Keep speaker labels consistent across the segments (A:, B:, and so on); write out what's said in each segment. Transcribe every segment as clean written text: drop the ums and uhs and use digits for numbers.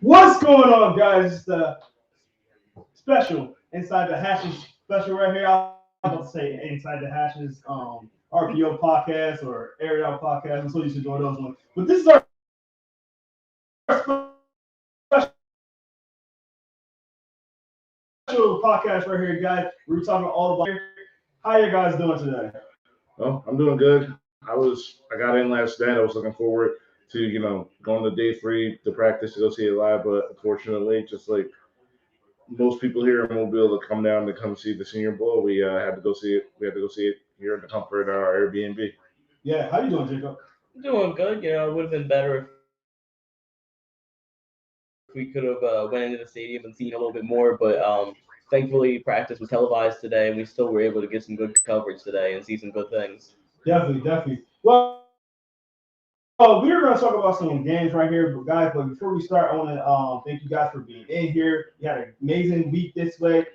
A: What's going on, guys? It's the special Inside the Hashes special right here. I was about to say Inside the Hashes RPO podcast or Ariel podcast. I'm so used to doing those ones. But this is our special podcast right here, guys. We're talking all about how you guys doing today.
B: Well, I'm doing good. I got in last night. I was looking forward to, going to day 3 to practice to go see it live, but unfortunately, just like most people here in Mobile to come down to come see the Senior Bowl, we had to go see it. We had to go see it here in the comfort of our Airbnb.
A: Yeah, how you doing, Jacob?
C: Doing good. It would have been better if we could have went into the stadium and seen a little bit more, but thankfully practice was televised today, and we still were able to get some good coverage today and see some good things.
A: Definitely. Well, we're going to talk about some games right here, guys. But before we start, I want to thank you guys for being in here. You had an amazing week this way.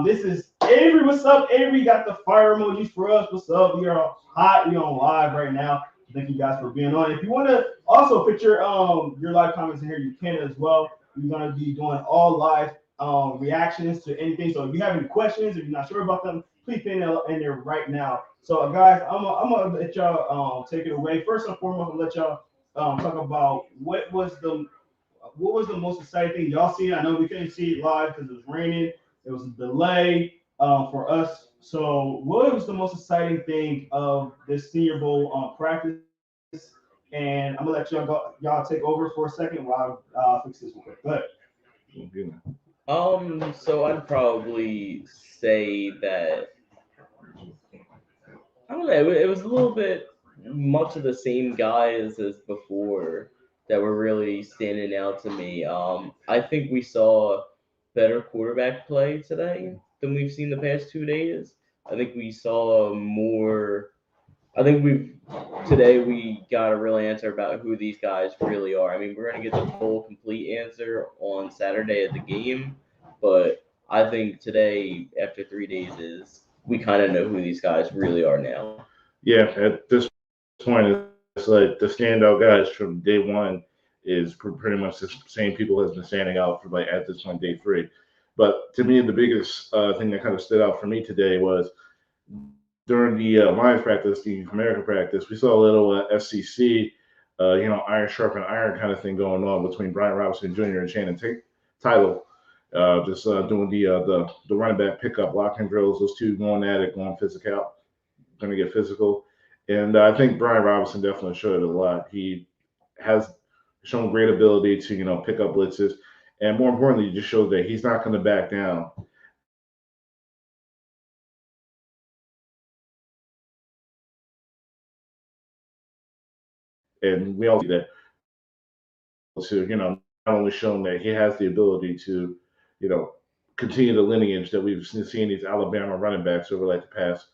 A: This is Avery. What's up, Avery? Got the fire emojis for us. What's up? We are hot. We on live right now. Thank you guys for being on. If you want to also put your live comments in here, you can as well. We're going to be doing all live reactions to anything. So if you have any questions, if you're not sure about them, please put it in there right now. So guys, I'm gonna let y'all take it away. First and foremost, I'll let y'all talk about what was the most exciting thing y'all seen. I know we couldn't see it live because it was raining. It was a delay for us. So what was the most exciting thing of this Senior Bowl practice? And I'm gonna let y'all take over for a second while I fix this real quick. Go ahead.
C: So I'd probably say that I don't know. It was a little bit much of the same guys as before that were really standing out to me. I think we saw better quarterback play today than we've seen the past 2 days. I think we saw more. I think today we got a real answer about who these guys really are. I mean, we're gonna get the full, complete answer on Saturday at the game, but I think today, after 3 days, we kind of know who these guys really are now.
B: Yeah, at this point, it's like the standout guys from day 1 is pretty much the same people that's been standing out for at this point, day 3. But to me, the biggest thing that kind of stood out for me today was during the Lions practice, the American practice, we saw a little FCC, iron sharpen iron kind of thing going on between Brian Robinson Jr. and Shannon Title. Just doing the running back pickup blocking drills, those two going at it, going going to get physical. And I think Brian Robinson definitely showed it a lot. He has shown great ability to, pick up blitzes. And more importantly, he just shows that he's not going to back down. And we all see that not only shown that he has the ability to, continue the lineage that we've seen these Alabama running backs over the past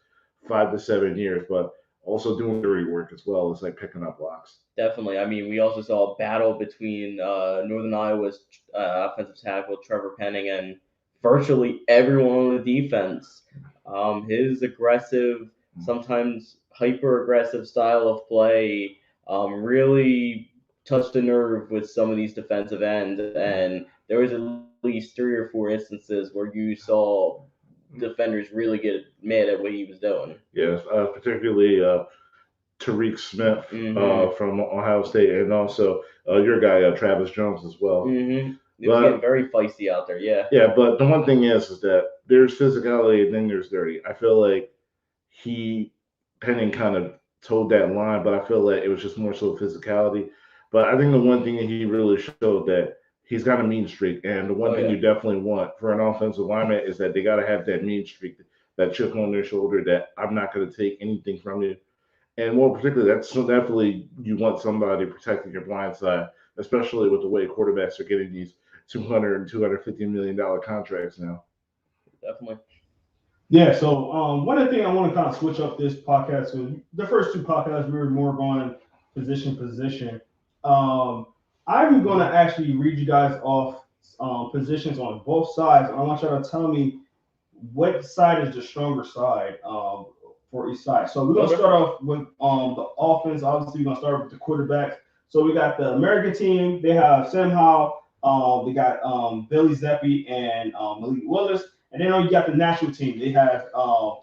B: 5 to 7 years, but also doing dirty work as well as picking up blocks.
C: Definitely. I mean, we also saw a battle between Northern Iowa's offensive tackle Trevor Penning and virtually everyone on the defense. His aggressive, sometimes hyper aggressive style of play really touched a nerve with some of these defensive ends, and there was at least 3 or 4 instances where you saw defenders really get mad at what he was doing.
B: Yes, particularly Tariq Smith from Ohio State, and also your guy Travis Jones as well.
C: Mm-hmm. He was getting very feisty out there, yeah.
B: Yeah, but the one thing is that there's physicality and then there's dirty. I feel like he Penning kind of toed that line, but I feel like it was just more so physicality. But I think the one thing that he really showed that he's got a mean streak, and the one
C: Oh
B: thing you
C: yeah,
B: definitely want for an offensive lineman is that they got to have that mean streak, that chip on their shoulder, that I'm not going to take anything from you. And more particularly, that's so definitely you want somebody protecting your blind side, especially with the way quarterbacks are getting these 200 and $250 million contracts now.
C: definitely.
A: Yeah, so one of the things I want to kind of switch up this podcast with the first two podcasts we were more going position. Um, I'm going to actually read you guys off positions on both sides. I want y'all to tell me what side is the stronger side for each side. So we're gonna
C: Okay.
A: start off with the offense. Obviously, we're gonna start with the quarterbacks. So we got the American team. They have Sam Howell. We got Billy Zappi and Malik Willis. And then you got the national team. They have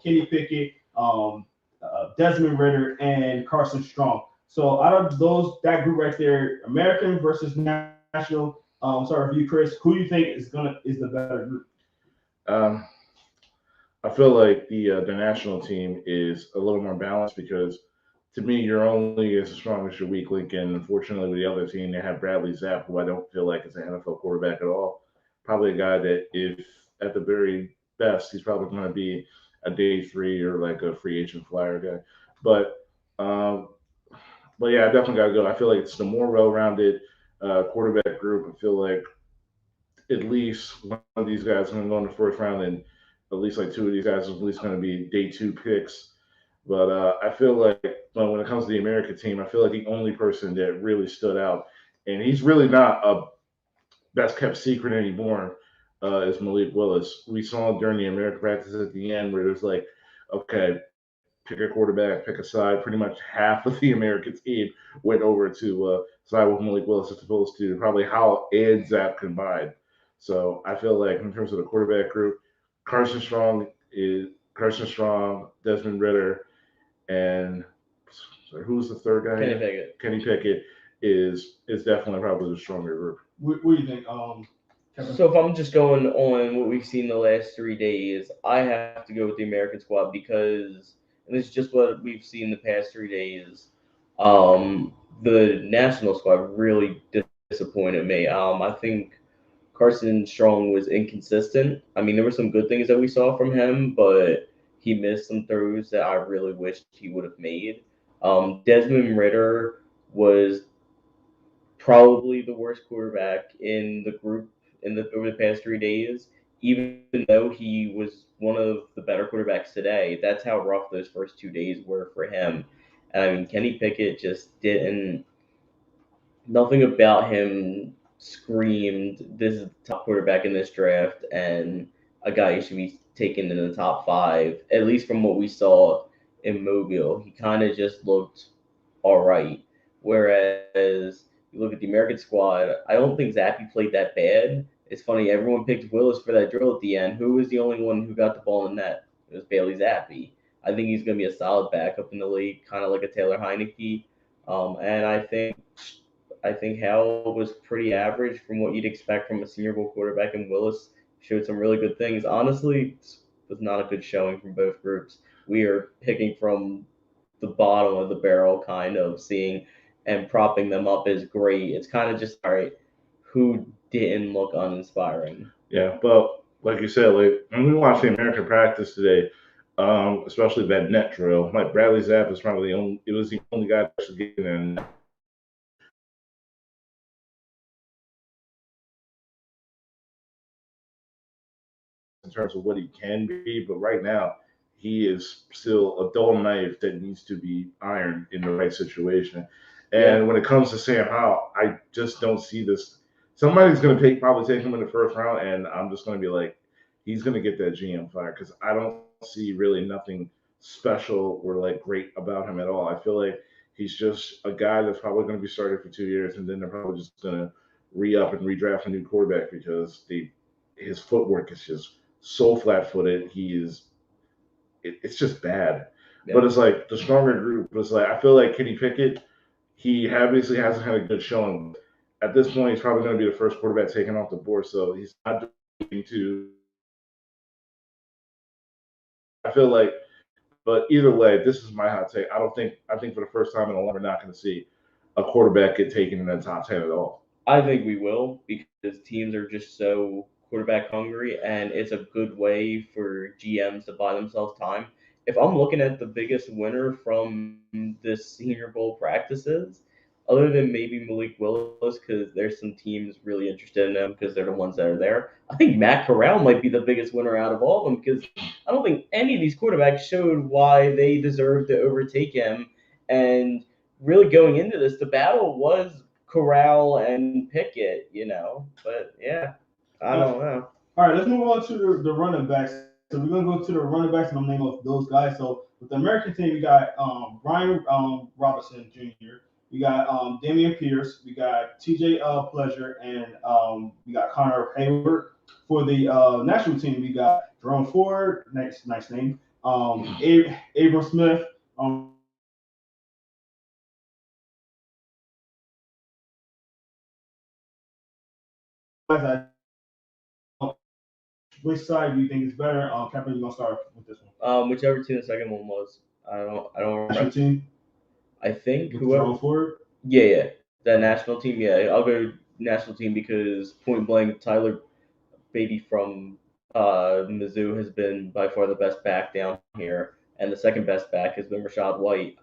A: Kenny Pickett, Desmond Ritter, and Carson Strong. So out of those, that group right there, American versus national. Sorry for you, Chris. Who do you think is the better group?
B: Um, I feel like the national team is a little more balanced because to me you're only as strong as your weak link, and unfortunately with the other team they have Bradley Zapp, who I don't feel like is an NFL quarterback at all. Probably a guy that if at the very best he's probably going to be a day three or like a free agent flyer guy, but um, but yeah, I definitely got to go. I feel like it's the more well-rounded quarterback group. I feel like at least one of these guys is going to go in the first round, and at least like two of these guys are at least going to be day two picks. But I feel like when it comes to the American team, I feel like the only person that really stood out, and he's really not a best kept secret anymore, is Malik Willis. We saw during the American practice at the end where it was like, okay, pick a quarterback, pick a side. Pretty much half of the American team went over to side with Malik Willis as opposed to probably how and Zap combined. So I feel like in terms of the quarterback group, Carson Strong is Carson Strong, Desmond Ritter, and sorry, who's the third guy
C: Kenny
B: again?
C: Pickett.
B: Kenny Pickett is definitely probably the stronger group.
A: What do you think, Kevin?
C: So if I'm just going on what we've seen the last 3 days, I have to go with the American squad because, and this is just what we've seen the past 3 days. The national squad really disappointed me. I think Carson Strong was inconsistent. I mean, there were some good things that we saw from him, but he missed some throws that I really wished he would have made. Desmond Ritter was probably the worst quarterback in the group in the over the past 3 days. Even though he was one of the better quarterbacks today, that's how rough those first 2 days were for him. And I mean, Kenny Pickett just didn't. Nothing about him screamed, "This is the top quarterback in this draft," and a guy who should be taken in the top five. At least from what we saw in Mobile, he kind of just looked all right. Whereas you look at the American squad, I don't think Zappy played that bad. It's funny, everyone picked Willis for that drill at the end. Who was the only one who got the ball in the net? It was Bailey Zappi. I think he's going to be a solid backup in the league, kind of like a Taylor Heineke. And I think Howell was pretty average from what you'd expect from a Senior Bowl quarterback, and Willis showed some really good things. Honestly, this was not a good showing from both groups. We are picking from the bottom of the barrel, kind of seeing and propping them up is great. It's kind of just all right. Who didn't look uninspiring?
B: Yeah, but like you said, like when we watched the American practice today, especially that net drill, like Bradley Zapp is probably the only. It was the only guy that was getting in in terms of what he can be, but right now he is still a dull knife that needs to be ironed in the right situation.
C: Yeah,
B: And when it comes to Sam Howell, I just don't see this. Somebody's going to probably take him in the first round, and I'm just going to be like, he's going to get that GM fire because I don't see really nothing special or like great about him at all. I feel like he's just a guy that's probably going to be started for 2 years, and then they're probably just going to re up and redraft a new quarterback because his footwork is just so flat footed. It's just bad.
C: yeah.
B: But it's like the stronger group was like I feel like Kenny Pickett, he obviously hasn't had a good showing. At this point, he's probably going to be the first quarterback taken off the board, so he's not doing to. I feel like But either way, this is my hot take. I think for the first time in a long, we're not going to see a quarterback get taken in the top 10 at all.
C: I think we will because teams are just so quarterback hungry, and it's a good way for GMs to buy themselves time. If I'm looking at the biggest winner from this Senior Bowl practices, other than maybe Malik Willis, because there's some teams really interested in him because they're the ones that are there, I think Matt Corral might be the biggest winner out of all of them because I don't think any of these quarterbacks showed why they deserved to overtake him. And really going into this, the battle was Corral and Pickett, But yeah, I don't know.
A: All right, let's move on to the running backs. So we're gonna go to the running backs, and I'm naming off those guys. So with the American team, we got Brian Robinson Jr., we got Damian Pierce, we got TJ Pleasure, and we got Connor Hayward. For the national team, we got Jerome Ford, nice name. Abram Smith. Which side do you think is better? Captain, you gonna start with this one?
C: Whichever team the second one was. I don't
A: National
C: remember.
A: team
C: I think
A: with
C: whoever.
A: Jerome Ford.
C: Yeah, that national team. Yeah, I'll go national team because point blank, Tyler Beatty from Mizzou has been by far the best back down here, and the second best back has been Rashad White.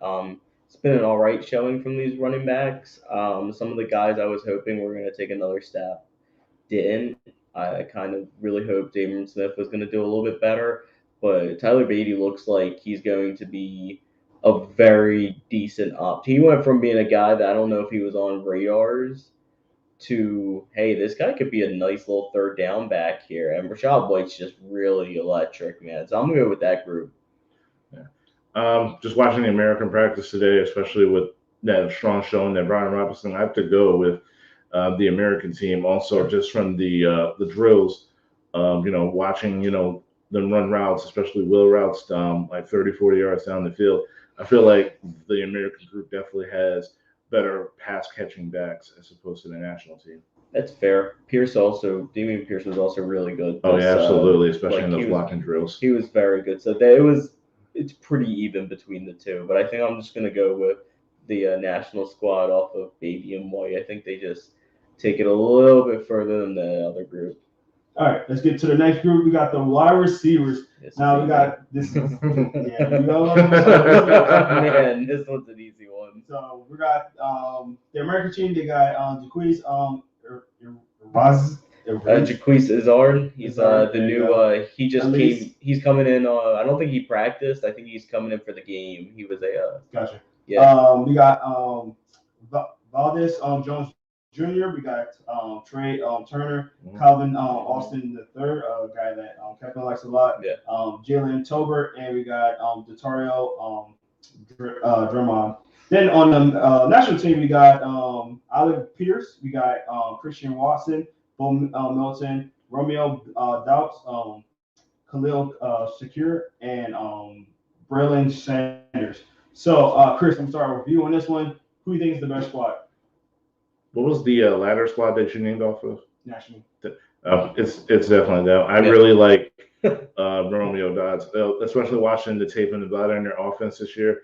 C: It's been an all right showing from these running backs. Some of the guys I was hoping were going to take another step didn't. I kind of really hoped Damon Smith was going to do a little bit better, but Tyler Beatty looks like he's going to be a very decent opt. He went from being a guy that I don't know if he was on radars to, hey, this guy could be a nice little third down back here. And Rashad White's just really electric, man. So I'm going to go with that group.
B: Just watching the American practice today, especially with that strong showing that Brian Robinson, I have to go with the American team. Also, just from the drills, watching them run routes, especially wheel routes, like 30, 40 yards down the field. I feel like the American group definitely has better pass catching backs as opposed to the national team.
C: That's fair. Damian Pierce was also really good.
B: Oh yeah, absolutely, especially in those blocking drills.
C: He was very good. So it's pretty even between the two. But I think I'm just gonna go with the national squad off of Beatty and White. I think they just take it a little bit further than the other group.
A: All right, let's get to the next group. We got the wide receivers. Now we got this. Yeah, you know,
C: man, this one's an easy one.
A: So we got the American team. They got Jaquez
C: Jaquez Izzard. He's
A: Izzard,
C: the new. He just
A: came.
C: He's coming in. I don't think he practiced. I think he's coming in for the game. He was a.
A: Gotcha.
C: Yeah.
A: We got Valdez Jones Jr. We got Trey Turner, Calvin Austin the third, guy that Captain likes a lot.
C: Yeah.
A: Jalen Tolbert, and we got Detario Drummond. Then on the national team, we got Alec Pierce, we got Christian Watson, Bo Milton, Romeo Doubts, Khalil Shakir, and Braylon Sanders. So, Chris, I'm starting with you on this one. Who do you think is the best squad?
B: What was the ladder squad that you named off of?
A: National.
B: It's definitely them. I really like Romeo Dobbs, especially watching the tape and the blood in their offense this year.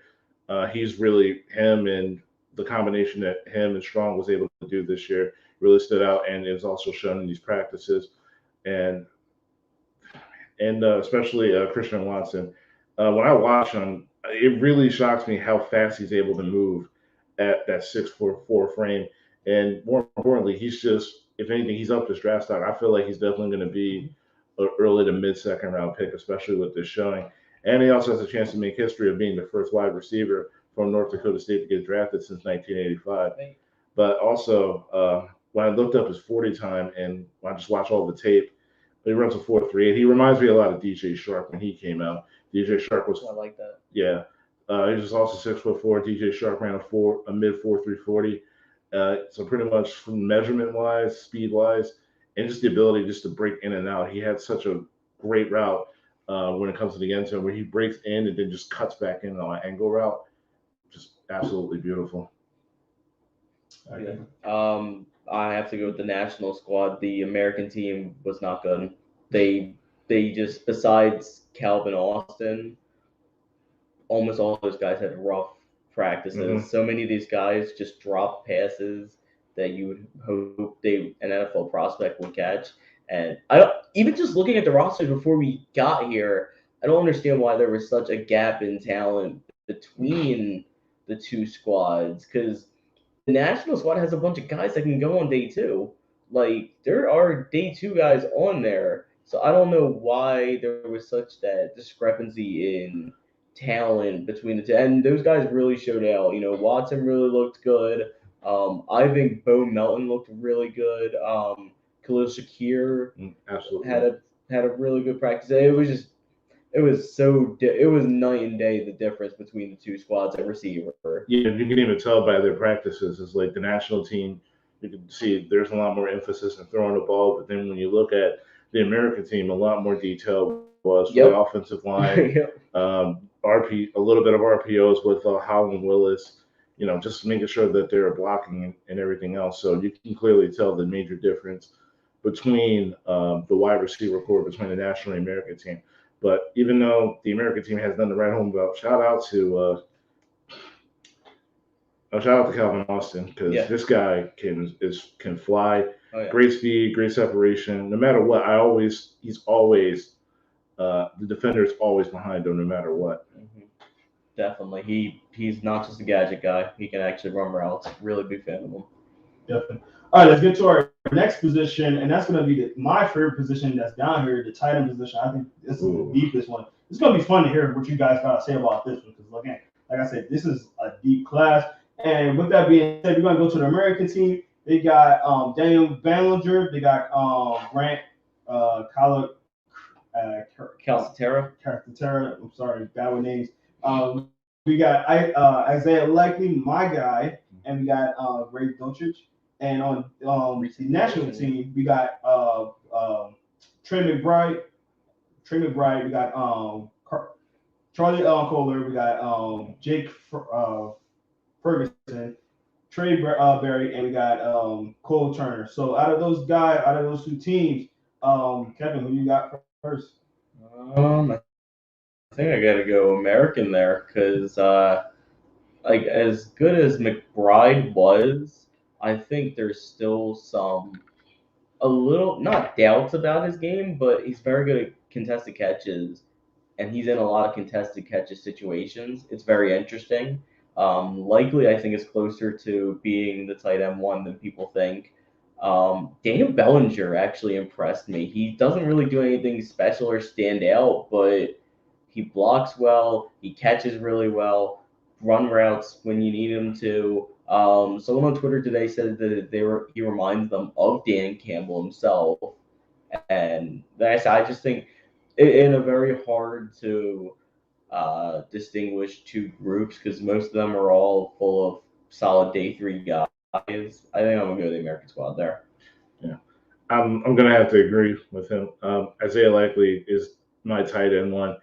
B: He's really him, and the combination that him and Strong was able to do this year really stood out, and is also shown in these practices. And especially Christian Watson. When I watch him, it really shocks me how fast he's able to move at that 6'4" frame. And more importantly, he's just, if anything, he's up this draft stock. I feel like he's definitely going to be an early to mid-second round pick, especially with this showing. And he also has a chance to make history of being the first wide receiver from North Dakota State to get drafted since 1985. But also, when I looked up his 40 time and I just watched all the tape, he runs a 4.38. He reminds me a lot of DJ Sharp when he came out. DJ Sharp was.
C: I like that.
B: Yeah. He was also 6'4". DJ Sharp ran a mid 4.340. So pretty much from measurement wise, speed wise, and just the ability just to break in and out. He had such a great route when it comes to the end zone, where he breaks in and then just cuts back in on an angle route. Just absolutely beautiful.
C: Okay. I have to go with the national squad. The American team was not good. They just, besides Calvin Austin, almost all those guys had rough practices.
B: Mhm.
C: So many of these guys just drop passes that you would hope an NFL prospect would catch. And I don't, even just looking at the roster before we got here, I don't understand why there was such a gap in talent between the two squads, because the national squad has a bunch of guys that can go on day two. Like there are day two guys on there. So I don't know why there was such that discrepancy in talent between the two. And those guys really showed out. Watson really looked good. I think Bo Melton looked really good. Khalil Shakir had
B: Absolutely.
C: a really good practice. It was night and day the difference between the two squads at receiver.
B: Yeah, you can even tell by their practices. It's like the national team, you can see there's a lot more emphasis in throwing the ball. But then when you look at the American team, a lot more detail was for the
C: Yep.
B: offensive line.
C: Yep.
B: A little bit of RPOs with Holland Willis. Just making sure that they're blocking and everything else. So you can clearly tell the major difference between the wide receiver core between the national and American team. But even though the American team has done the right home about, shout out to Calvin Austin because
C: Yeah.
B: this guy can fly,
C: Oh yeah.
B: great speed, great separation. No matter what, he's always the defender's always behind him no matter what.
C: hmm Definitely. He's not just a gadget guy. He can actually run routes. Really big fan of him.
A: Definitely. All right, let's get to our next position, and that's going to be my favorite position that's down here, the tight end position. I think this is the deepest one. It's going to be fun to hear what you guys got to say about this one because, again, like I said, this is a deep class. And with that being said, we're going to go to the American team. They got Daniel Ballinger. They got Grant Collar,
C: Calcaterra.
A: I'm sorry, bad with names. We got Isaiah Likely, my guy, and we got Ray Dolchich. And on the national team, we got Trey McBride. We got Charlie Kohler. We got Jake Ferguson, Trey Berry, and we got Cole Turner. So out of those two teams, Kevin, who you got first?
C: I think I gotta go American there because like as good as McBride was, I think there's still a little not doubts about his game, but he's very good at contested catches, and he's in a lot of contested catches situations. It's very interesting. Likely, I think is closer to being the tight end one than people think. Daniel Bellinger actually impressed me. He doesn't really do anything special or stand out, but he blocks well. He catches really well. Run routes when you need him to. Someone on Twitter today said that he reminds them of Dan Campbell himself, and I just think in a very hard to distinguish two groups because most of them are all full of solid day three guys. I think I'm gonna go to the American squad there.
B: Yeah, I'm gonna have to agree with him. Isaiah Likely is my tight end one.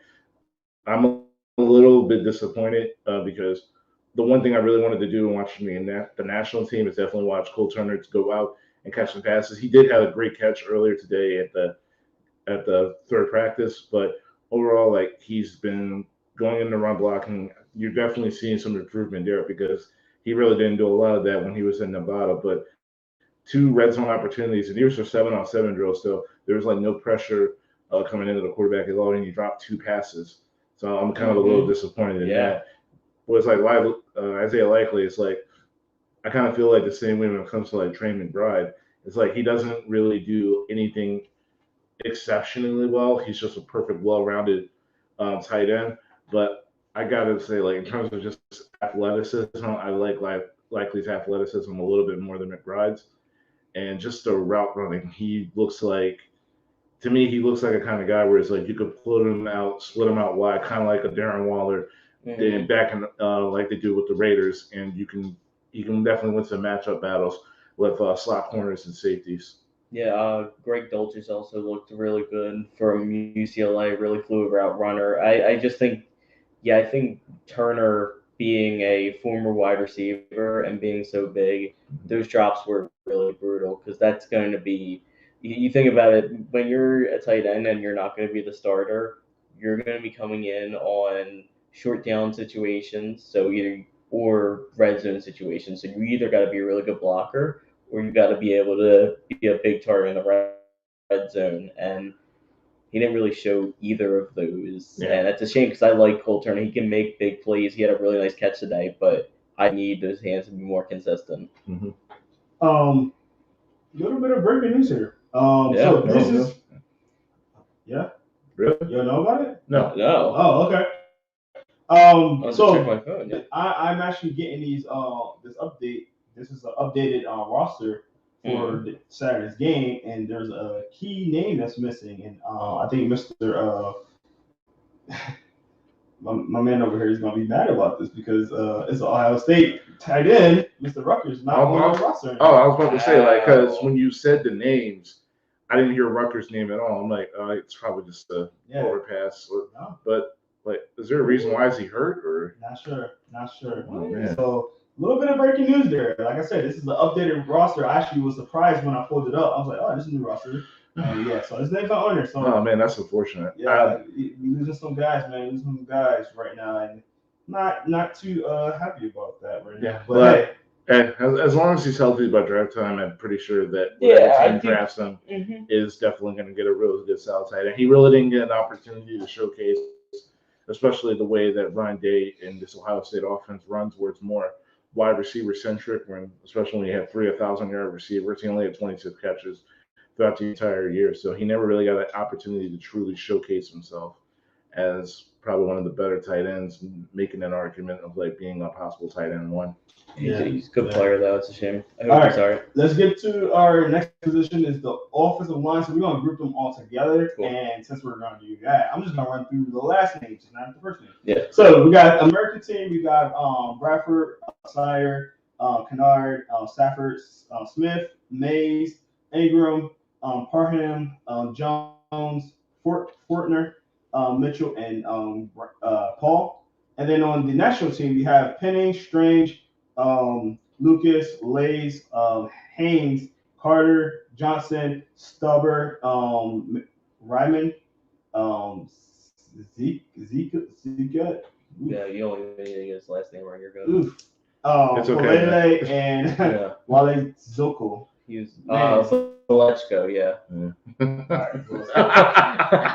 B: I'm a little bit disappointed because the one thing I really wanted to do in watching the national team is definitely watch Cole Turner to go out and catch some passes. He did have a great catch earlier today at the third practice, but overall, like he's been going in the run blocking. You're definitely seeing some improvement there because he really didn't do a lot of that when he was in Nevada. But two red zone opportunities, and these were 7-on-7 drills. So there was like no pressure coming into the quarterback at all, and he dropped two passes. So I'm kind of a little disappointed in that. But it's like Isaiah Likely. It's like I kind of feel like the same way when it comes to like Trey McBride. It's like he doesn't really do anything exceptionally well. He's just a perfect, well-rounded tight end. But I gotta say, like in terms of just athleticism, I like Likely's athleticism a little bit more than McBride's, and just the route running. To me, he looks like a kind of guy where it's like you could split him out wide, kind of like a Darren Waller, and back in like they do with the Raiders, and you can definitely win some matchup battles with slot corners and safeties.
C: Yeah, Greg Dulcich also looked really good from UCLA, really fluid route runner. I just think, yeah, I think Turner being a former wide receiver and being so big, those drops were really brutal because that's going to be, you think about it, when you're a tight end and you're not going to be the starter, you're going to be coming in on short down situations, so or red zone situations. So you either got to be a really good blocker, or you got to be able to be a big target in the red zone. And he didn't really show either of those, and that's a shame because I like Cole Turner. He can make big plays. He had a really nice catch today, but I need those hands to be more consistent.
A: A little bit of breaking news here. So this is
B: Really?
A: You know about it?
B: No.
A: Oh, okay.
C: So check my phone. Yeah.
A: I'm actually getting this update. This is an updated roster for Saturday's game, and there's a key name that's missing, and I think Mr. my man over here is gonna be mad about this because it's Ohio State tight end, Mr. Rutgers, not on the roster anymore.
B: Oh, I was about to say, like, because when you said the names, I didn't hear Rutgers' name at all. I'm like, it's probably just a overpass.
A: No.
B: But like, is there a reason why is he hurt or?
A: Not sure.
B: Oh, man.
A: So a little bit of breaking news there. Like I said, this is the updated roster. I actually was surprised when I pulled it up. I was like, oh, this is a new roster. And so his name's not on there. So
B: oh man, that's unfortunate.
A: Yeah, we're losing some guys, man. Losing some guys right now, and not too happy about that right now. But
B: hey, as long as he's healthy by draft time, I'm pretty sure that whatever team drafts him is definitely going to get a really good solid tight end. He really didn't get an opportunity to showcase, especially the way that Ryan Day and this Ohio State offense runs, where it's more wide receiver centric. Especially when you have 3 1,000-yard receivers, he only had 26 catches throughout the entire year, so he never really got an opportunity to truly showcase himself as probably one of the better tight ends, making an argument of like being a possible tight end one.
C: He's a good player though. It's a shame.
A: All right, let's get to our next position is the offensive line. So we're gonna group them all together, and since we're gonna do that, I'm just gonna run through the last names, not the first name.
C: Yeah.
A: So we got American team. We got Bradford, Sire, Kennard, Stafford, Smith, Mays, Ingram, Parham, Jones, Fortner, Mitchell, and Paul. And then on the national team, we have Penning, Strange, Lucas, Lays, Haynes, Carter, Johnson, Stubber, Ryman, Zeka.
C: Yeah, you only need to get his last name right. You're good.
B: It's okay.
A: Polele and Wale Zoko.
C: He's Valechko, yeah.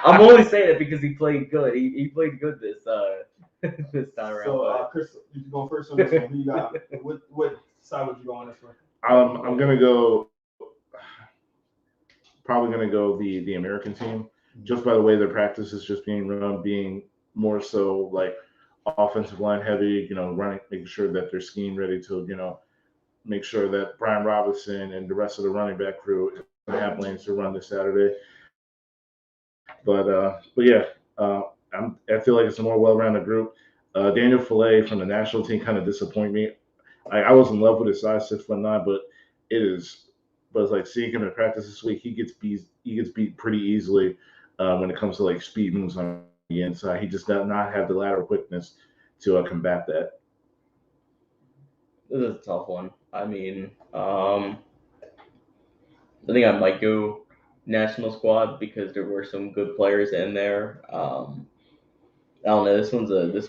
C: I'm only saying it because he played good. He played good this time around.
A: So, Chris, you go first on this one. Who you got? What side would you go on this one?
B: I'm gonna go. Probably gonna go the American team, just by the way their practice is just being run, being more so like offensive line heavy. Running, making sure that they're scheme ready to make sure that Brian Robinson and the rest of the running back crew have lanes to run this Saturday. But yeah, I feel like it's a more well-rounded group. Daniel Fillet from the national team kind of disappointed me. I was in love with his size, 6'9", but it's like seeing him in practice this week, he gets beat pretty easily when it comes to like speed moves on the inside. He just does not have the lateral quickness to combat that.
C: This is a tough one. I mean, I think I might go national squad because there were some good players in there. I don't know. This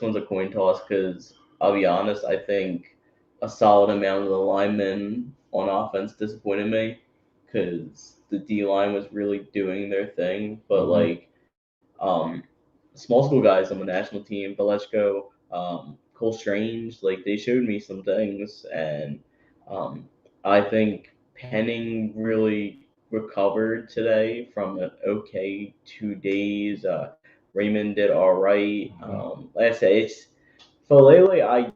C: one's a coin toss because I'll be honest. I think a solid amount of the linemen on offense disappointed me because the D line was really doing their thing. But small school guys on the national team, Valechko, Cole Strange, like they showed me some things, and I think Penning really recovered today from an okay 2 days. Raymond did all right. Like I said, it's Falele.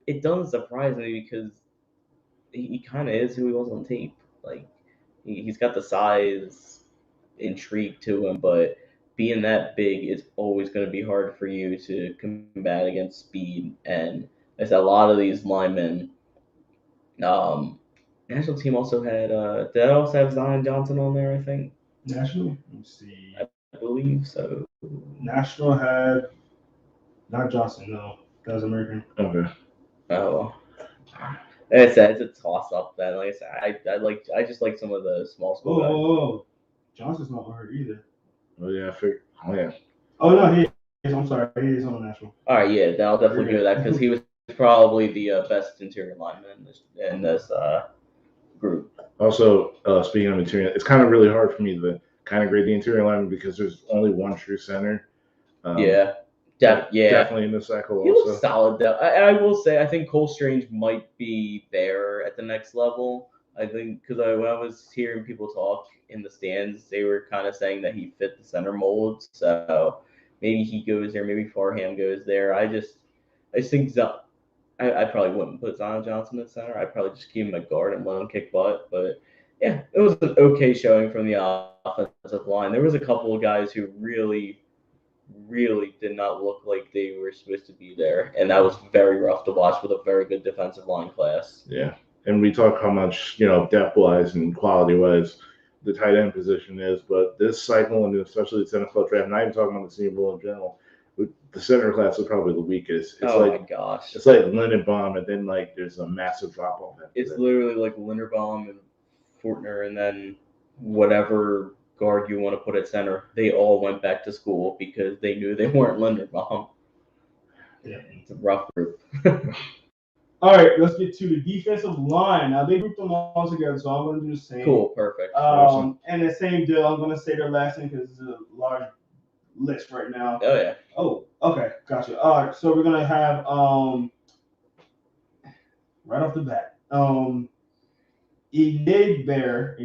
C: It doesn't surprise me because he kind of is who he was on tape. Like he's got the size, intrigue to him, but being that big is always going to be hard for you to combat against speed. And as a lot of these linemen, national team also had did I also have Zion Johnson on there? I think
A: national. Let me see.
C: I believe so.
A: National had not Johnson. No, that was American.
B: Okay.
C: Oh. Like I said, it's a toss up. Then, like I said, I just like some of the small school guys.
A: Oh, Johnson's not hurt either.
B: Oh yeah, I figured. Oh yeah.
A: Oh no, I'm sorry, he is on the national.
C: All right, yeah, then I'll definitely give that because he was probably the best interior lineman in this group.
B: Also, speaking of interior, it's kind of really hard for me to kind of grade the interior lineman because there's only one true center.
C: Yeah,
B: Definitely in the cycle
C: he
B: also.
C: looks solid though. I will say I think Cole Strange might be there at the next level. I think because when I was hearing people talk in the stands, they were kind of saying that he fit the center mold. So maybe he goes there, maybe Farham goes there. I just think I probably wouldn't put Zion Johnson at center. I'd probably just keep him at guard and let him kick butt. But yeah, it was an okay showing from the offensive line. There was a couple of guys who really did not look like they were supposed to be there, and that was very rough to watch with a very good defensive line class.
B: Yeah, and we talk how much depth wise and quality wise the tight end position is, but this cycle and especially the NFL draft, not even talking about the Senior Bowl in general, the center class is probably the weakest. It's
C: my gosh,
B: it's like Lindenbaum, and then like there's a massive drop off.
C: It's literally like Linderbaum and Fortner, and then whatever guard you want to put at center. They all went back to school because they knew they weren't Linderbaum.
A: Yeah,
C: it's a rough group.
A: All right, let's get to the defensive line. Now they grouped them all together, so I'm going to do the same.
C: Cool, perfect.
B: Awesome.
A: And the same deal. I'm going to say their last name because it's a large list right now.
C: Oh yeah.
A: Oh, okay, gotcha. All right, so we're gonna have right off the bat, Ignig Bear,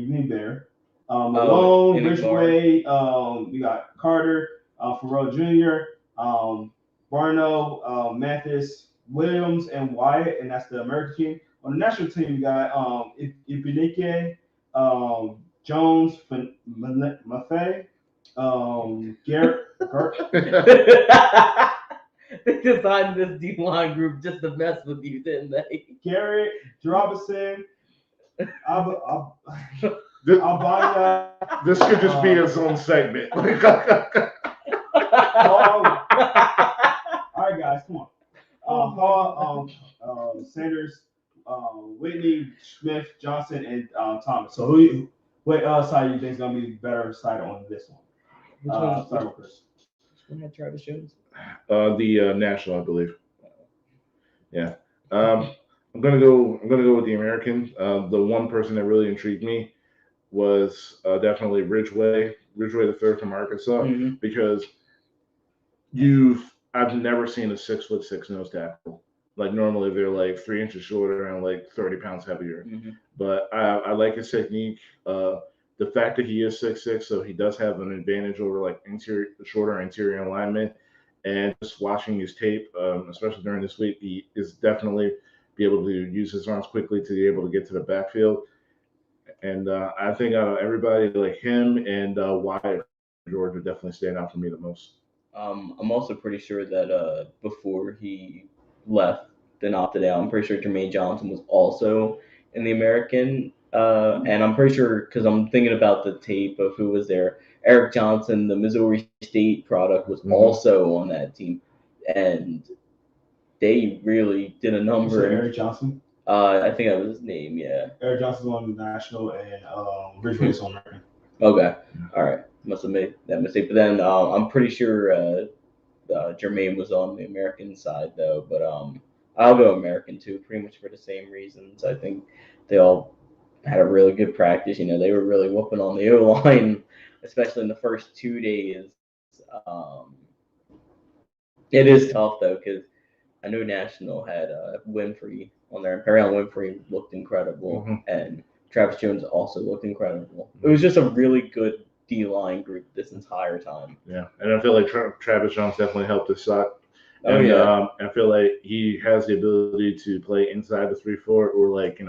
A: Malone, Ridgeway, we got Carter, Farrell Jr., Barno, Mathis, Williams, and Wyatt, and that's the American team. On the national team, we got Ibinike, Jones, Maffei, Garrett.
C: They designed this D-line group just to mess with you, didn't they?
A: Garrett, Robinson,
B: This could just be its own segment.
A: All right, guys, come on. Paul, Sanders, Whitney, Smith, Johnson, and Thomas. So what side do you think is going to be better side on this one? Start with Chris.
C: Which one had Travis Jones?
B: The national, I believe. Yeah. I'm gonna go with the American. The one person that really intrigued me was definitely Ridgeway the third from Arkansas, because I've never seen a 6'6" nose tackle. Like normally they're like 3 inches shorter and like 30 pounds heavier. But I like his technique. The fact that he is 6'6", so he does have an advantage over like shorter interior alignment. And just watching his tape, especially during this week, he is definitely be able to use his arms quickly to be able to get to the backfield. And I think out of everybody, like him and Wyatt George would definitely stand out for me the most.
C: I'm also pretty sure that before he left and opted out, I'm pretty sure Jermaine Johnson was also in the American. And I'm pretty sure because I'm thinking about the tape of who was there. Eric Johnson, the Missouri State product, was also on that team, and they really did a number.
A: Eric Johnson.
C: I think that was his name. Yeah.
A: Eric Johnson's on the national, and Ridgeway's on American.
C: Okay. All right. Must have made that mistake, but then I'm pretty sure Jermaine was on the American side though. But I'll go American too, pretty much for the same reasons. I think they all had a really good practice. They were really whooping on the O-line, especially in the first 2 days. It is tough though, because I know National had Winfrey on there, and Perrion Winfrey looked incredible, and Travis Jones also looked incredible. It was just a really good D-line group this entire time.
B: Yeah, and I feel like Travis Jones definitely helped us out.
C: Oh,
B: and
C: yeah.
B: I feel like he has the ability to play inside the 3-4 or like,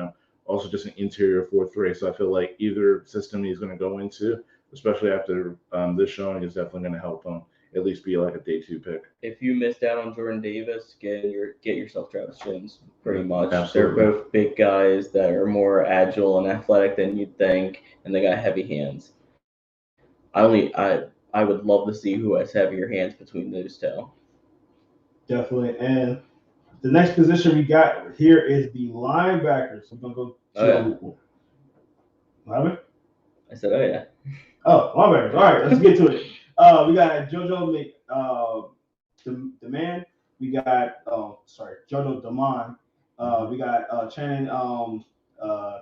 B: also just an interior 4-3. So I feel like either system he's going to go into, especially after this showing, is definitely going to help him at least be like a day 2 pick.
C: If you missed out on Jordan Davis, get yourself Travis Jones. Pretty much,
B: Absolutely.
C: They're both big guys that are more agile and athletic than you'd think, and they got heavy hands. I would love to see who has heavier hands between those two.
A: Definitely, and the next position we got here is the linebackers. I'm gonna go. What?
C: I said, oh yeah.
A: Oh, linebackers. All right, let's get to it. We got JoJo the man. We got Jodo Damon. We got Shannon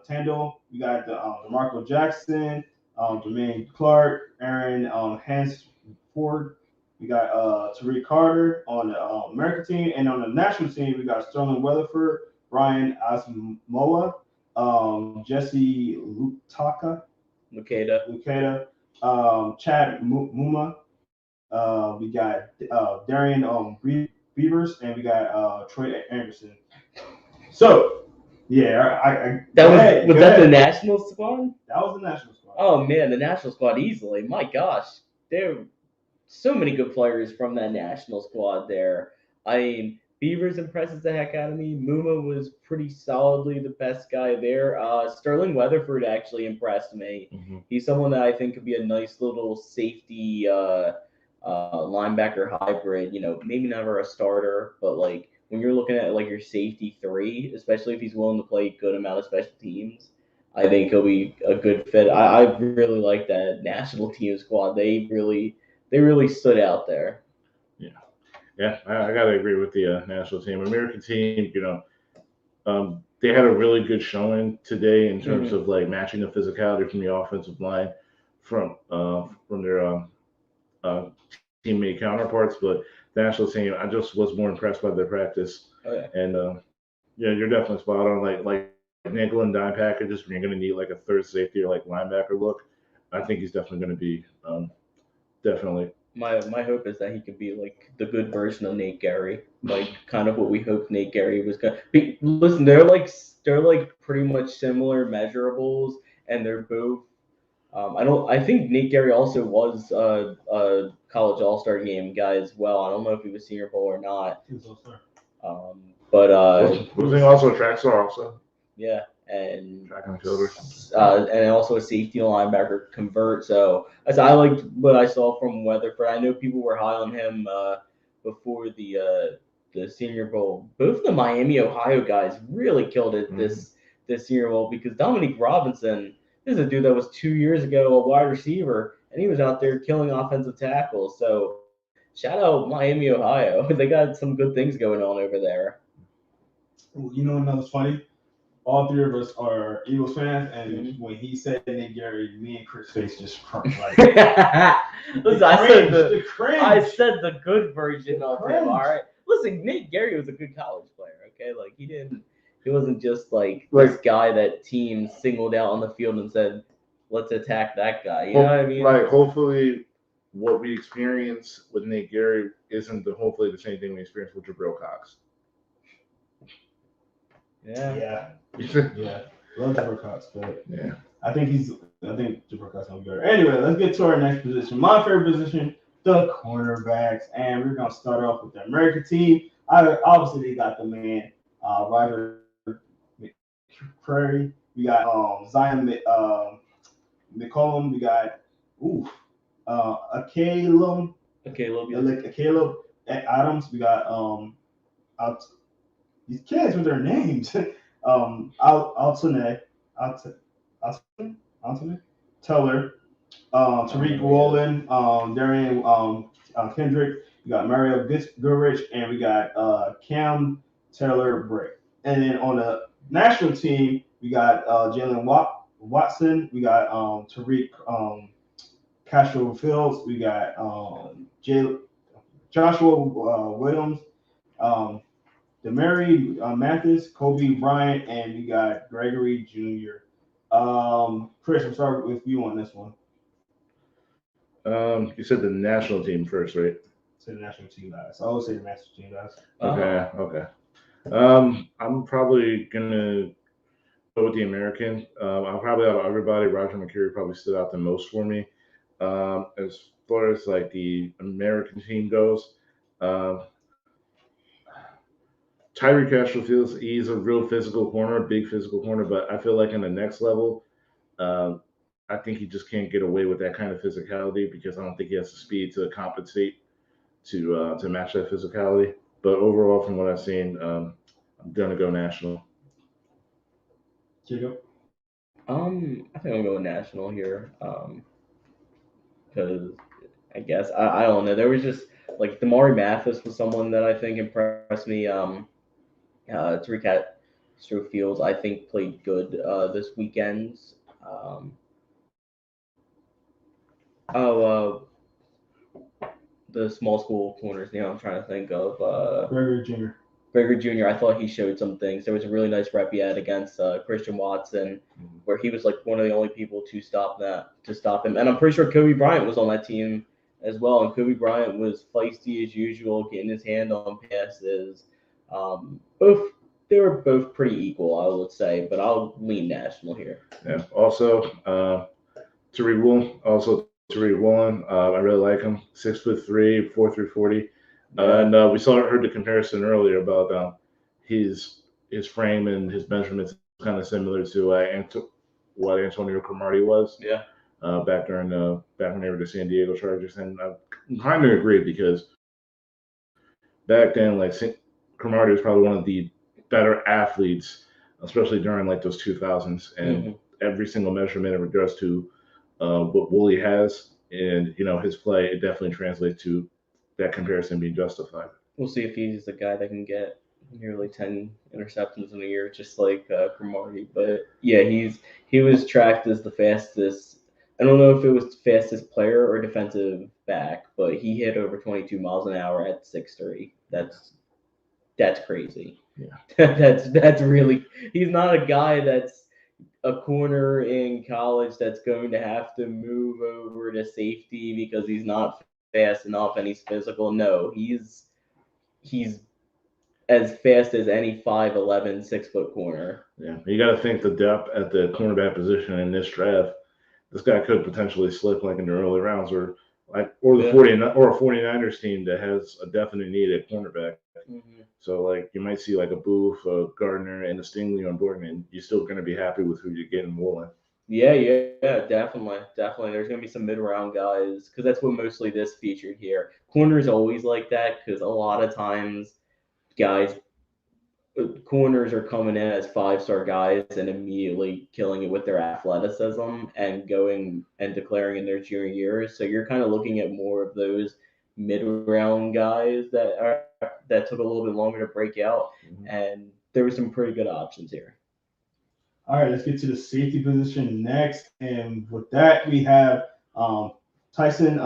A: Tando. We got DeMarco Jackson, Jermaine Clark, Aaron Hans Ford. We got Tariq Carter on the American team, and on the national team we got Sterling Weatherford, Brian Asmoa, Jesse Luketa, Chad Muma. We got Darian Beavers, and we got Troy Anderson. So, yeah,
C: was that the national squad?
A: That was the national squad.
C: Oh man, the national squad easily. My gosh, there so many good players from that national squad there. I mean, Beavers impresses the heck out of me. Muma was pretty solidly the best guy there. Sterling Weatherford actually impressed me.
B: Mm-hmm.
C: He's someone that I think could be a nice little safety linebacker hybrid. You know, maybe never a starter, but like when you're looking at like your safety three, especially if he's willing to play a good amount of special teams, I think he'll be a good fit. I really like that national team squad. They really stood out there.
B: Yeah, I gotta agree with the national team. American team, they had a really good showing today in terms of like matching the physicality from the offensive line from their teammate counterparts. But the national team, I just was more impressed by their practice.
C: Oh yeah.
B: And yeah, you're definitely spot on. Like nickel and dime packages when you're going to need like a third safety or like linebacker look. I think he's definitely going to be definitely.
C: My hope is that he could be like the good version of Nate Gary, like kind of what we hoped Nate Gary was going to be. Listen, they're like pretty much similar measurables, and they're both. I think Nate Gary also was a college All-Star game guy as well. I don't know if he was Senior Bowl or not.
A: He was All-Star.
C: But
B: was he also a track star also?
C: Yeah, and
B: track and fielder.
C: And also a safety linebacker convert. So I liked what I saw from Weatherford. I know people were high on him before the Senior Bowl. Both the Miami, Ohio guys really killed it this Senior Bowl because Dominique Robinson is a dude that was 2 years ago a wide receiver, and he was out there killing offensive tackles. So shout out Miami, Ohio. They got some good things going on over there.
A: You know what was funny? All three of us are Eagles fans, and when he said Nate Gary, me and Chris' face just crunched. Like,
C: listen, I said the good version of him. All right, listen, Nate Gary was a good college player. Okay, like he wasn't just like this guy that teams singled out on the field and said, "Let's attack that guy." You know what I mean?
B: Like, hopefully, what we experience with Nate Gary isn't hopefully the same thing we experience with Jabril Cox.
A: Yeah. Love Jabril Cox, but
B: yeah,
A: I think Jabril Cox gonna be better. Anyway, let's get to our next position. My favorite position, the cornerbacks, and we're gonna start off with the American team. Obviously they got the man Roger McCrary. We got Zion McCollum. We got Caleb Adams. We got these kids with their names. Altone Teller, Tariq Rowland, Darian Kendrick. We got Mario Goodrich, and we got Cam Taylor Brick. And then on the national team, we got Jalen Watson. We got Tariq Castro Fields. We got Joshua Williams. Demary Mathis, Kobe Bryant, and we got Gregory Jr. Chris, I'm starting with you on this one.
B: You said the national team first, right?
A: Say the national team guys. I always say the national team guys.
B: Okay. I'm probably gonna go with the American. I'll probably out of everybody, Roger McCreary probably stood out the most for me. As far as like the American team goes, Tyree Castro feels he's a real physical corner, big physical corner, but I feel like in the next level, I think he just can't get away with that kind of physicality because I don't think he has the speed to compensate to match that physicality. But overall, from what I've seen, I'm gonna go national.
A: Jacob?
C: I think I'm going national here. Because I guess I don't know. There was just like Damari Mathis was someone that I think impressed me. Tariq Fields, I think, played good this weekend. Um, oh, the small school corners. I'm trying to think of
A: Gregory Jr.
C: Gregory Jr. I thought he showed some things. There was a really nice rep he had against Christian Watson, where he was like one of the only people to stop him. And I'm pretty sure Kobe Bryant was on that team as well. And Kobe Bryant was feisty as usual, getting his hand on passes. They were both pretty equal, I would say, but I'll lean national here.
B: Yeah. Also, Tariq Woolen. I really like him. 6'3", 4'3", 40. And we heard the comparison earlier about his frame and his measurements kind of similar to what Antonio Cromartie was.
C: Yeah.
B: Back when they were the San Diego Chargers, and I kind of agree because back then, like Cromartie was probably one of the better athletes, especially during like those 2000s, and every single measurement in regards to what Wooly has and his play, it definitely translates to that comparison being justified.
C: We'll see if he's the guy that can get nearly 10 interceptions in a year, just like Cromartie. But yeah, he was tracked as the fastest. I don't know if it was fastest player or defensive back, but he hit over 22 miles an hour at 6'3". That's crazy.
B: Yeah.
C: that's really. He's not a guy that's a corner in college that's going to have to move over to safety because he's not fast enough and he's physical. No, he's as fast as any 5'11", 6-foot corner.
B: Yeah, you got to think the depth at the cornerback position in this draft. This guy could potentially slip like in the early rounds, or a 49ers team that has a definite need at cornerback.
C: Mm-hmm.
B: So like you might see like a Booth, a Gardner, and a Stingley on board, and you're still going to be happy with who you're getting Woolen.
C: Yeah, definitely. There's gonna be some mid-round guys because that's what mostly this featured here. Corners always like that because a lot of times corners are coming in as 5-star guys and immediately killing it with their athleticism and going and declaring in their junior years. So you're kind of looking at more of those mid-round guys that took a little bit longer to break out, and there were some pretty good options here.
A: All right, let's get to the safety position next. And with that, we have Tyson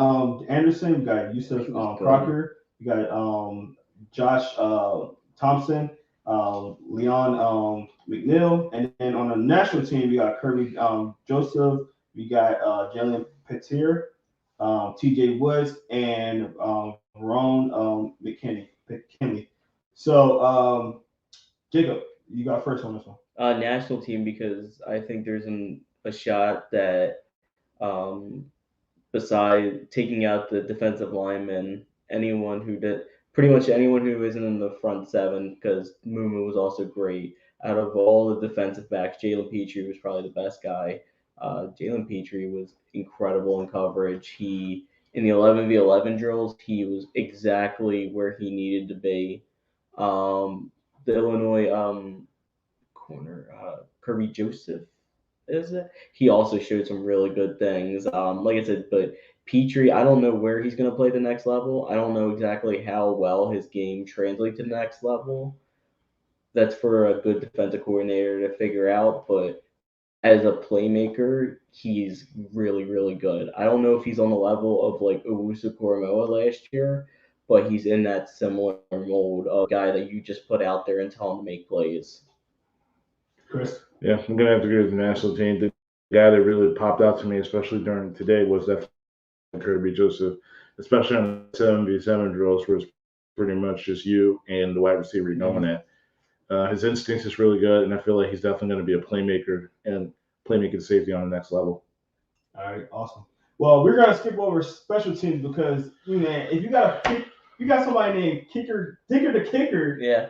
A: Anderson. We got Yusuf Crocker. We got Josh Thompson, Leon McNeil. And then on the national team, we got Kirby Joseph. We got Jalen Petir, TJ Woods, and Ron McKinney. So, Jacob, you got first on this one.
C: National team because I think there's a shot that beside taking out the defensive lineman, pretty much anyone who isn't in the front seven, because Mumu was also great. Out of all the defensive backs, Jalen Petrie was probably the best guy. Jalen Petrie was incredible in coverage. He in the 11v11 drills, he was exactly where he needed to be. The Illinois corner, Kirby Joseph, is it? He also showed some really good things. Like I said, but Petrie, I don't know where he's going to play the next level. I don't know exactly how well his game translates to the next level. That's for a good defensive coordinator to figure out. But as a playmaker, he's really, really good. I don't know if he's on the level of like Owusu Koromoa last year, but he's in that similar mold of guy that you just put out there and tell him to make plays.
A: Chris?
B: Yeah, I'm gonna have to agree with the national team. The guy that really popped out to me, especially during today, was definitely Kirby Joseph, especially on the 7v7 drills, where it's pretty much just you and the wide receiver you're going at. His instincts is really good, and I feel like he's definitely going to be a playmaker and playmaking safety on the next level.
A: All right, awesome. Well, we're gonna skip over special teams because if you got somebody named Dicker the Kicker.
C: Yeah.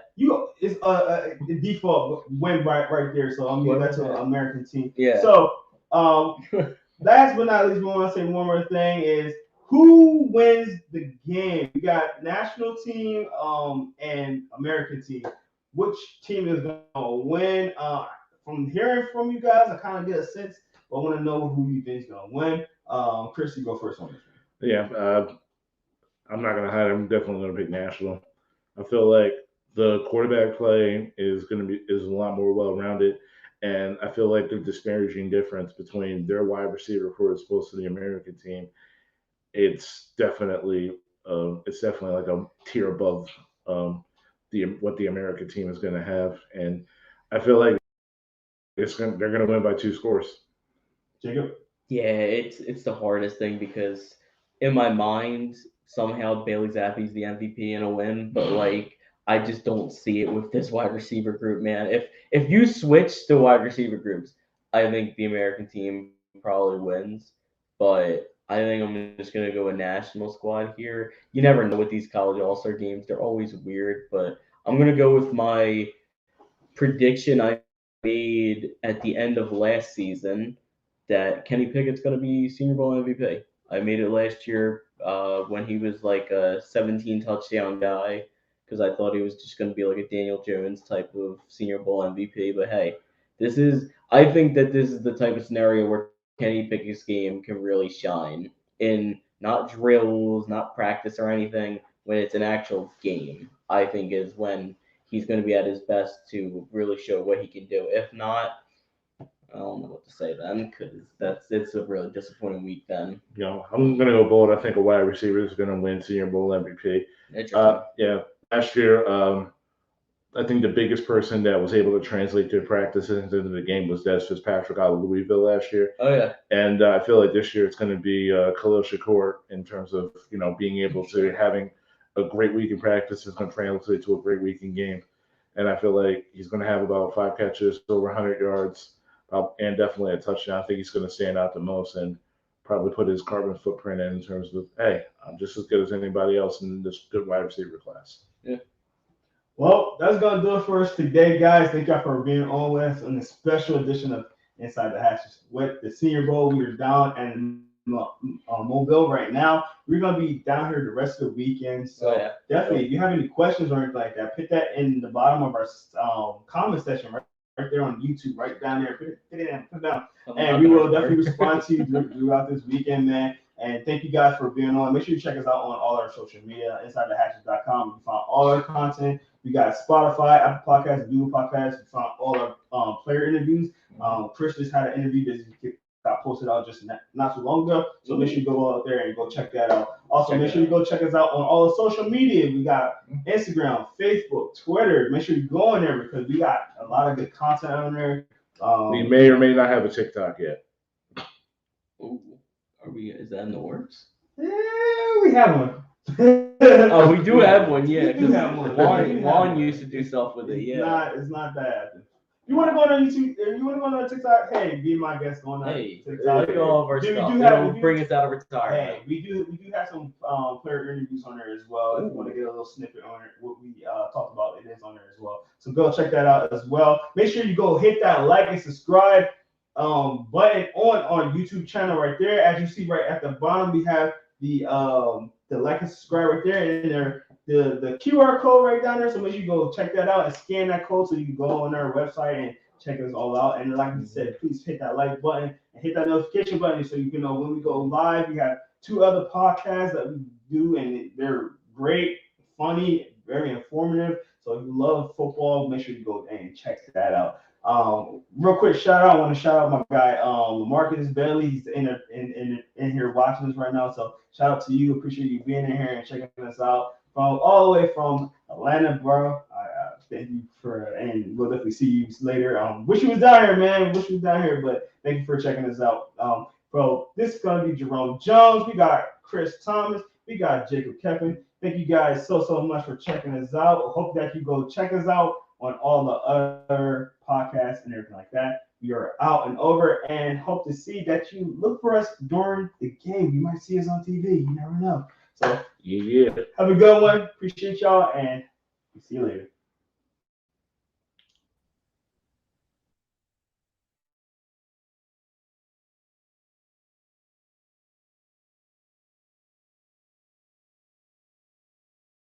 A: It's a default win right there. So I'm giving that to an American team.
C: Yeah.
A: So last but not least, we want to say one more thing is who wins the game? We got national team and American team. Which team is gonna win? From hearing from you guys, I kind of get a sense. But I want to know who you think is gonna win. Chris, you go first on this one.
B: Yeah, I'm not gonna hide. I'm definitely gonna pick National. I feel like the quarterback play is a lot more well rounded, and I feel like the disparaging difference between their wide receiver core as opposed to the American team, it's definitely like a tier above the what the American team is going to have, and I feel like they're going to win by 2 scores.
A: Jacob.
C: Yeah, it's the hardest thing because in my mind somehow Bailey Zappi's the MVP in a win, but like I just don't see it with this wide receiver group, man. If you switch the wide receiver groups, I think the American team probably wins, but I think I'm just gonna go a national squad here. You never know with these college all-star games; they're always weird, but I'm gonna go with my prediction I made at the end of last season that Kenny Pickett's going to be Senior Bowl MVP. I made it last year when he was like a 17 touchdown guy because I thought he was just going to be like a Daniel Jones type of Senior Bowl MVP. But hey, I think that this is the type of scenario where Kenny Pickett's game can really shine in not drills, not practice or anything. When it's an actual game, I think is when he's going to be at his best to really show what he can do. If not, I don't know what to say then because it's a really disappointing week then.
B: I'm going to go bold. I think a wide receiver is going to win Senior Bowl MVP.
C: Interesting.
B: Yeah, last year, I think the biggest person that was able to translate their practices into the game was Des Fitzpatrick out of Louisville last year.
C: Oh yeah.
B: And I feel like this year it's going to be Khalil Shakur in terms of being able to having a great week in practice is going to translate to a great week in game. And I feel like he's going to have about 5 catches, over 100 yards, and definitely a touchdown. I think he's going to stand out the most and probably put his carbon footprint in terms of, hey, I'm just as good as anybody else in this good wide receiver class.
C: Yeah.
A: Well, that's gonna do it for us today, guys. Thank y'all for being on with us on this special edition of Inside the Hatches with the Senior Bowl. We are down in Mobile right now. We're gonna be down here the rest of the weekend. So definitely, if you have any questions or anything like that, put that in the bottom of our comment section right there on YouTube, right down there. Put it in, put it down, and we will definitely respond to you throughout this weekend, man. And thank you guys for being on. Make sure you check us out on all our social media, InsideTheHatches.com. You can find all our content. We got Spotify, Apple Podcasts, Google Podcasts. You find all our player interviews. Chris just had an interview that got posted out just not too long ago. So make sure you go out there and go check that out. Also, make sure you go check us out on all the social media. We got Instagram, Facebook, Twitter. Make sure you go on there because we got a lot of good content on there.
B: We may or may not have a TikTok yet.
C: Ooh, is that in the works?
A: Yeah, we have one.
C: Oh, we do have one, yeah.
A: We do have one.
C: Juan used to do stuff with it, yeah.
A: It's not bad. You want to go on YouTube? If you want to go on TikTok, hey, be my guest on TikTok.
C: Look at all of our stuff. Bring us out of retirement.
A: Hey, we do have some player interviews on there as well. If you want to get a little snippet on it, what we talked about, it is on there as well. So go check that out as well. Make sure you go hit that like and subscribe button on our YouTube channel right there. As you see right at the bottom, we have the like and subscribe right there, and there the QR code right down there. So make sure you go check that out and scan that code so you can go on our website and check us all out. And like we said, please hit that like button and hit that notification button so you can know when we go live. We have 2 other podcasts that we do, and they're great, funny, very informative. So if you love football, make sure you go and check that out. Real quick shout out. I want to shout out my guy Marcus Bailey. He's in here watching us right now. So shout out to you. Appreciate you being in here and checking us out from all the way from Atlanta, bro. Thank you and we'll definitely see you later. Wish you was down here, man. Wish you was down here, but thank you for checking us out. Bro, this is gonna be Jerome Jones. We got Chris Thomas. We got Jacob Kevin. Thank you guys so much for checking us out. I hope that you go check us out on all the other podcasts and everything like that. We are out and over and hope to see that you look for us during the game. You might see us on TV. You never know. So
B: yeah.
A: Have a good one. Appreciate y'all and see you later.